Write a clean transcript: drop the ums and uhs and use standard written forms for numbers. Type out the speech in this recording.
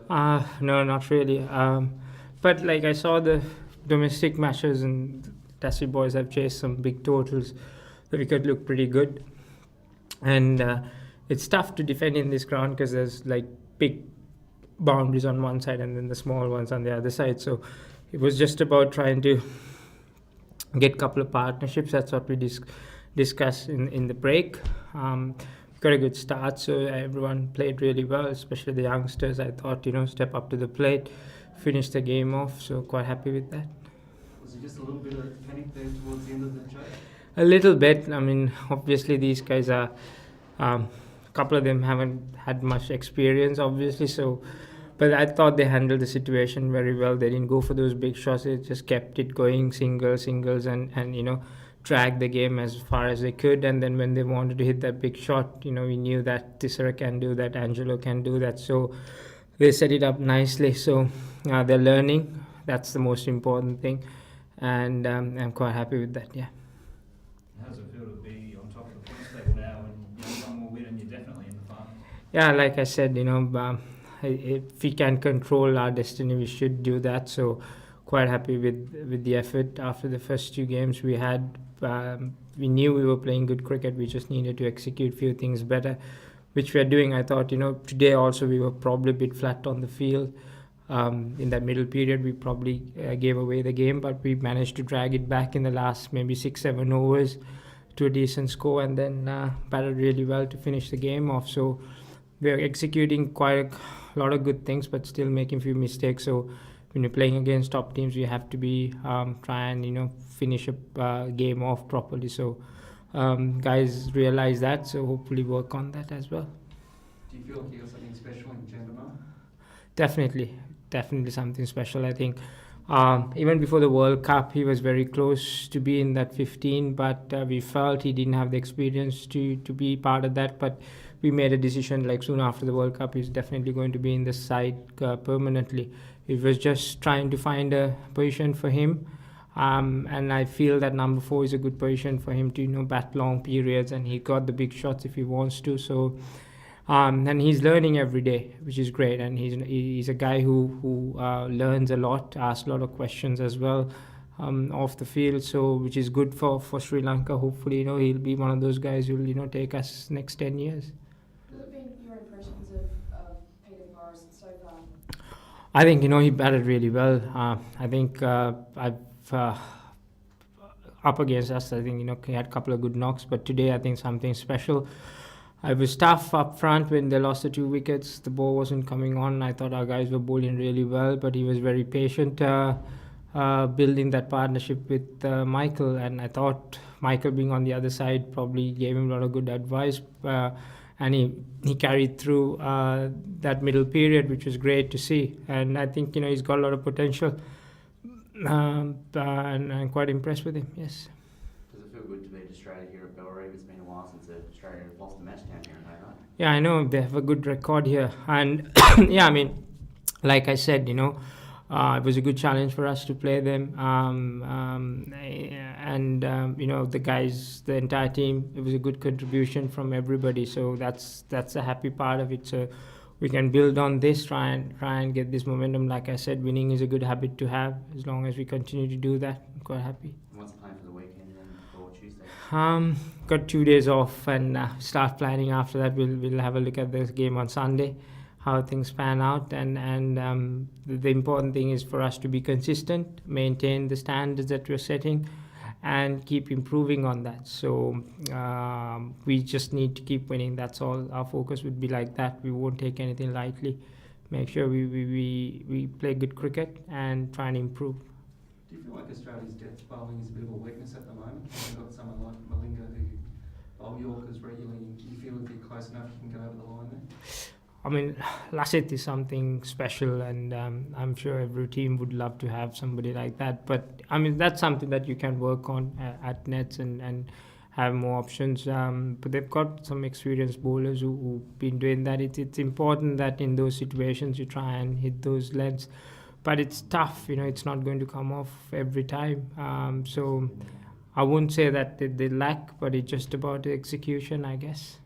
No, not really. But like I saw the domestic matches and the Tassie boys have chased some big totals. The wicket looked pretty good, and it's tough to defend in this ground because there's like big boundaries on one side and then the small ones on the other side. So it was just about trying to get a couple of partnerships. That's what we discussed in the break. Got a good start, so everyone played really well, especially the youngsters. I thought, step up to the plate, finish the game off, so quite happy with that. Was it just a little bit of panic there towards the end of the show? A little bit. I mean, obviously these guys are, a couple of them haven't had much experience, obviously, so. But I thought they handled the situation very well. They didn't go for those big shots. They just kept it going, singles, and drag the game as far as they could. And then when they wanted to hit that big shot, we knew that Tissera can do that, Angelo can do that. So they set it up nicely. So they're learning. That's the most important thing. And I'm quite happy with that, yeah. How does it feel to be on top of the points table now and one more win and you're definitely in the final? Yeah, like I said, if we can control our destiny, we should do that. So quite happy with the effort after the first two games we had. We knew we were playing good cricket. We just needed to execute a few things better, which we are doing. I thought, today also we were probably a bit flat on the field. In that middle period, we probably gave away the game, but we managed to drag it back in the last maybe 6-7 overs to a decent score, and then batted really well to finish the game off. So we're executing quite a lot of good things, but still making a few mistakes. So when you're playing against top teams, you have to be try and finish a game off properly. So guys realize that, so hopefully work on that as well. Do you feel like you got something special in Chandler? Definitely something special. I think even before the World Cup, he was very close to be in that 15, but we felt he didn't have the experience to be part of that. But we made a decision like soon after the World Cup, he's definitely going to be in the side permanently. It was just trying to find a position for him. And I feel that number 4 is a good position for him to bat long periods, and he got the big shots if he wants to. So and he's learning every day, which is great. And he's a guy who learns a lot, asks a lot of questions as well off the field. So which is good for Sri Lanka. Hopefully, he'll be one of those guys who will take us next 10 years. What have been your impressions of Peter Morris so far? I think he batted really well. I think up against us, I think he had a couple of good knocks, but today I think something special. I was tough up front when they lost the 2 wickets. The ball wasn't coming on. I thought our guys were bowling really well, but he was very patient building that partnership with Michael. And I thought Michael being on the other side probably gave him a lot of good advice. And he carried through that middle period, which was great to see. And I think he's got a lot of potential, and I'm quite impressed with him. Yes. Does it feel good to beat Australia here at Belrive? It's been a while since Australia have lost a match down here in Hobart. Yeah, I know they have a good record here, and yeah, I mean, like I said, it was a good challenge for us to play them, and the guys, the entire team, it was a good contribution from everybody. So that's a happy part of it. So we can build on this, try and get this momentum. Like I said, winning is a good habit to have. As long as we continue to do that, I'm quite happy. What's the plan for the weekend then for Tuesday? Got 2 days off and start planning after that. We'll have a look at the game on Sunday, how things pan out, and the important thing is for us to be consistent, maintain the standards that we're setting, and keep improving on that. So we just need to keep winning. That's all. Our focus would be like that. We won't take anything lightly. Make sure we play good cricket and try and improve. Do you feel like Australia's death bowling is a bit of a weakness at the moment? You've got someone like Malinga who bowl Yorkers regularly. Do you feel if you're close enough you can get over the line there? I mean, Lasith is something special, and I'm sure every team would love to have somebody like that. But I mean, that's something that you can work on at nets and have more options. But they've got some experienced bowlers who've been doing that. It's important that in those situations you try and hit those legs. But it's tough, it's not going to come off every time. So I wouldn't say that they lack, but it's just about the execution, I guess.